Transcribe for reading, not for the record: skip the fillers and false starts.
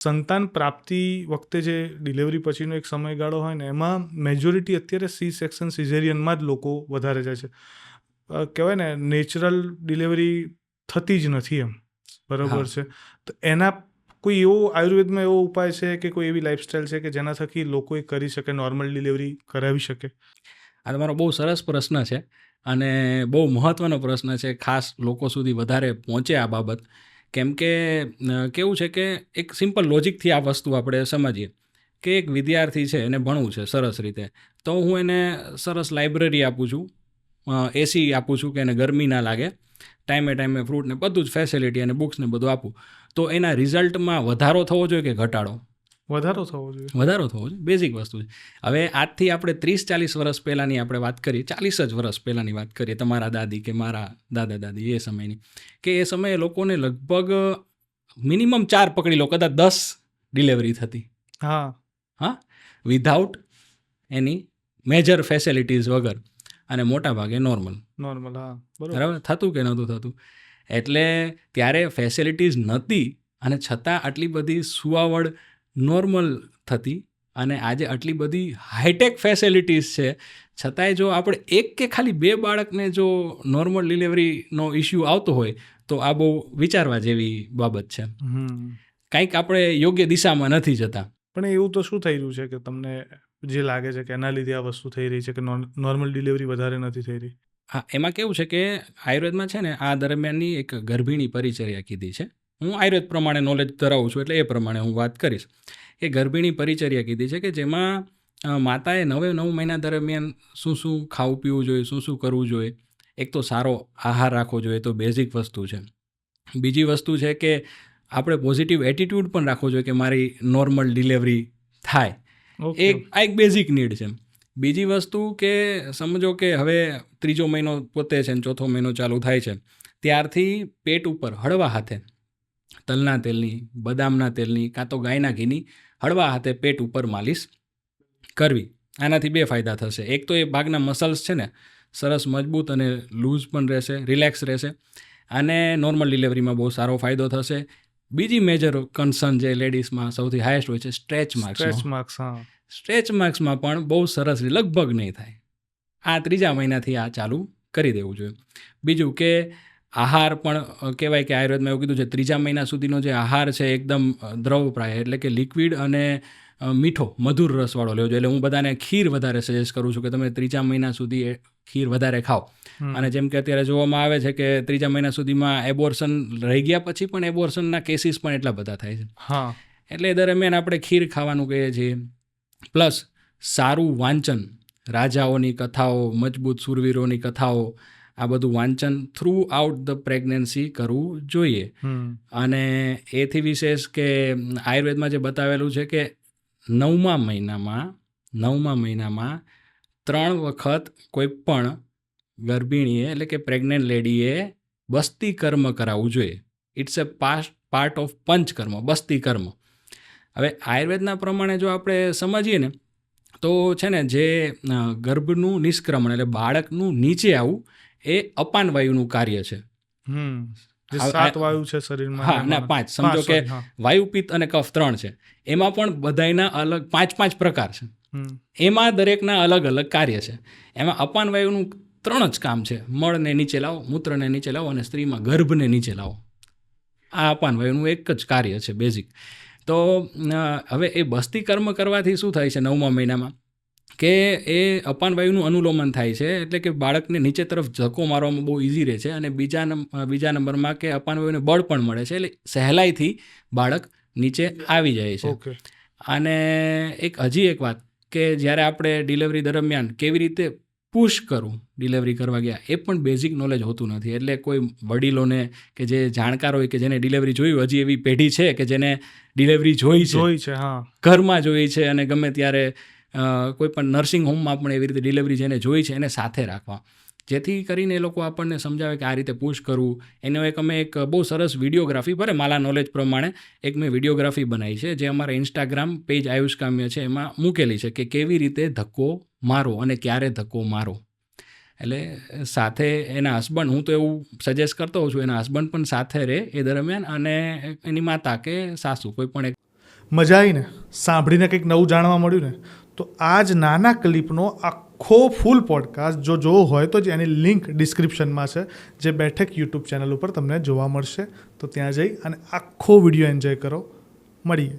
સંતાન પ્રાપ્તિ વખતે જે ડિલિવરી પછીનો એક સમયગાળો હોય ને એમાં મેજોરિટી અત્યારે સી સેક્શન સિઝેરિયનમાં જ લોકો વધારે જાય છે. કહેવાય ને નેચરલ ડિલિવરી થતી જ નથી એમ, બરાબર છે. તો એના કોઈ એવો આયુર્વેદમાં એવો ઉપાય છે કે કોઈ એવી લાઈફસ્ટાઈલ છે કે જેના થકી લોકો એ કરી શકે, નોર્મલ ડિલિવરી કરાવી શકે? આ તમારો બહુ સરસ પ્રશ્ન છે અને બહુ મહત્ત્વનો પ્રશ્ન છે, ખાસ લોકો સુધી વધારે પહોંચે આ બાબત. કેમ કે કેવું છે કે એક સિમ્પલ લોજિકથી આ વસ્તુ આપણે સમજીએ કે એક વિદ્યાર્થી છે, એને ભણવું છે સરસ રીતે, તો હું એને સરસ લાઇબ્રેરી આપું છું, એસી આપું છું કે એને ગરમી ના લાગે, ટાઈમે ટાઈમે ફ્રૂટ ને બધું જ ફેસિલિટી અને બુક્સ ને બધું આપું, તો એના રિઝલ્ટમાં વધારો થવો જોઈએ કે ઘટાડો? વધારો થવો જોઈએ. વધારો થવો જોઈએ, બેઝિક વસ્તુ છે. હવે આજથી આપણે 30-40 વર્ષ પહેલાંની આપણે વાત કરીએ, 40 જ વર્ષ પહેલાંની વાત કરીએ, તમારા દાદી કે મારા દાદા દાદી એ સમયની, કે એ સમયે લોકોને લગભગ મિનિમમ 4 પકડી લો, કદાચ 10 ડિલિવરી થતી. હા, વિધાઉટ એની મેજર ફેસિલિટીઝ વગર, અને મોટા ભાગે નોર્મલ. હા, બરાબર થતું કે નહોતું થતું? એટલે ત્યારે ફેસિલિટીઝ નહોતી અને છતાં આટલી બધી સુવાવડ નોર્મલ થતી, અને આજે આટલી બધી હાઈટેક ફેસિલિટીઝ છે, છતાંય જો આપણે એક કે ખાલી 2 બાળકને જો નોર્મલ ડિલિવરીનો ઇસ્યુ આવતો હોય તો આ બહુ વિચારવા જેવી બાબત છે. કંઈક આપણે યોગ્ય દિશામાં નથી જતા. પણ એવું તો શું થઈ રહ્યું છે કે તમને જે લાગે છે કે એના લીધે આ વસ્તુ થઈ રહી છે કે નોર્મલ ડિલિવરી વધારે નથી થઈ રહી? હા, એમાં કેવું છે કે આયુર્વેદમાં છે ને, આ દરમિયાનની એક ગર્ભિણી પરિચર્યા કીધી છે. હું આયુર્વેદ પ્રમાણે નોલેજ ધરાવું છું એટલે એ પ્રમાણે હું વાત કરીશ. કે ગર્ભિણી પરિચર્યા કીધી છે કે જેમાં માતાએ 9 મહિના દરમિયાન શું શું ખાવું પીવું જોઈએ, શું શું કરવું જોઈએ. એક તો સારો આહાર રાખવો જોઈએ, તો બેઝિક વસ્તુ છે. બીજી વસ્તુ છે કે આપણે પોઝિટિવ એટીટ્યૂડ પણ રાખવો જોઈએ કે મારી નોર્મલ ડિલિવરી થાય. આ એક બેઝિક નીડ છે. બીજી વસ્તુ કે સમજો કે હવે 3જો મહિનો પોતે છે ને 4થો મહિનો ચાલુ થાય છે, ત્યારથી પેટ ઉપર હળવા હાથે તલના તેલની, બદામના તેલની કાં તો ગાયના ઘીની હળવા હાથે પેટ ઉપર માલિશ કરવી. આનાથી 2 ફાયદા થશે. એક તો એ ભાગના મસલ્સ છે ને સરસ મજબૂત અને લૂઝ પણ રહેશે, રિલેક્સ રહેશે, અને નોર્મલ ડિલિવરીમાં બહુ સારો ફાયદો થશે. બીજી મેજર કન્સર્ન જે લેડીઝમાં સૌથી હાઈએસ્ટ હોય છે સ્ટ્રેચ માર્ક્સ. સ્ટ્રેચ માર્ક્સમાં પણ બહુ સરસ લગભગ નહીં થાય. આ 3જા મહિનાથી આ ચાલુ કરી દેવું જોઈએ. બીજું કે આહાર પણ કહેવાય કે આયુર્વેદમાં એવું કીધું છે 3જા મહિના સુધીનો જે આહાર છે એકદમ દ્રવપ્રાય, એટલે કે લિક્વિડ અને મીઠો મધુર રસવાળો લેવો જોઈએ. એટલે હું બધાને ખીર વધારે સજેસ્ટ કરું છું કે તમે 3જા મહિના સુધી ખીર વધારે ખાઓ. અને જેમ કે અત્યારે જોવામાં આવે છે કે 3જા મહિના સુધીમાં એબોર્શન રહી ગયા પછી પણ એબોર્શનના કેસીસ પણ એટલા બધા થાય છે. એટલે એ દરમિયાન આપણે ખીર ખાવાનું કહીએ છીએ. પ્લસ સારું વાંચન, રાજાઓની કથાઓ, મજબૂત શૂરવીરોની કથાઓ, આ બધું વાંચન થ્રુ આઉટ ધ પ્રેગ્નન્સી કરવું જોઈએ. અને એથી વિશેષ કે આયુર્વેદમાં જે બતાવેલું છે કે 9મા મહિનામાં 3 વખત કોઈ પણ ગર્ભિણીએ એટલે કે પ્રેગ્નન્ટ લેડીએ બસ્તી કર્મ કરાવવું જોઈએ. It's a part of panchakarma, basti કર્મ. હવે આયુર્વેદના પ્રમાણે જો આપણે સમજીએ ને તો છે ને, જે ગર્ભનું નિષ્ક્રમણ એટલે બાળકનું નીચે આવવું એ અપાન વાયુનું કાર્ય છે. 7 વાયુ છે શરીરમાં. હા, ના 5. સમજો કે વાયુ, પિત્ત અને કફ 3 છે. એમાં પણ બધાયના અલગ 5 પ્રકાર છે. એમાં દરેકના અલગ અલગ કાર્ય છે. એમાં અપાન વાયુનું 3 જ કામ છે: મળને નીચે લાવો, મૂત્રને નીચે લાવો અને સ્ત્રીમાં ગર્ભને નીચે લાવો. આ અપાન વાયુનું એક જ કાર્ય છે બેઝિક. તો હવે એ બસ્તી કર્મ કરવાથી શું થાય છે 9મા મહિનામાં, કે એ અપાન વાયુનું અનુલોમન થાય છે, એટલે કે બાળકને નીચે તરફ ધક્કો મારવામાં બહુ ઇઝી રહે છે. અને બીજા નંબરમાં કે અપાન વાયુને બળ પણ મળે છે, એટલે સહેલાઈથી બાળક નીચે આવી જાય છે. અને હજી એક વાત કે જ્યારે આપણે ડિલિવરી દરમિયાન કેવી રીતે પુશ કરવું ડિલિવરી કરવા ગયા, એ પણ બેઝિક નોલેજ હોતું નથી. એટલે કોઈ વડીલોને કે જે જાણકાર હોય, કે જેને ડિલિવરી જોઈ, હજી એવી પેઢી છે કે જેને ડિલિવરી જોઈ છે, ઘરમાં જોઈ છે, અને ગમે ત્યારે કોઈ પણ નર્સિંગ હોમમાં પણ એવી રીતે ડિલિવરી જેને જોઈ છે એને સાથે રાખવા, જેથી કરીને એ લોકો આપણને સમજાવે કે આ રીતે પુશ કરવું. એનો અમે એક બહુ સરસ વિડીયોગ્રાફી, ભલે મારા નોલેજ પ્રમાણે એક મેં વિડીયોગ્રાફી બનાવી છે, જે અમારા ઇન્સ્ટાગ્રામ પેજ આયુષ કામ્ય છે એમાં મૂકેલી છે, કે કેવી રીતે ધક્કો મારો અને ક્યારે ધક્કો મારો. એટલે સાથે એના હસબન્ડ, હું તો એવું સજેસ્ટ કરતો હોઉં છું, એના હસબન્ડ પણ સાથે રહે એ દરમિયાન, અને એની માતા કે સાસુ કોઈ પણ એક. મજા આવી ને, સાંભળીને કંઈક નવું જાણવા મળ્યું ને, તો આ જ નાના ક્લિપનો આખો ફૂલ પોડકાસ્ટ જો જોવો હોય તો જ એની લિંક ડિસ્ક્રિપ્શનમાં છે, જે બેઠક યુટ્યુબ ચેનલ ઉપર તમને જોવા મળશે. તો ત્યાં જઈ અને આખો વિડીયો એન્જોય કરો. મળીએ.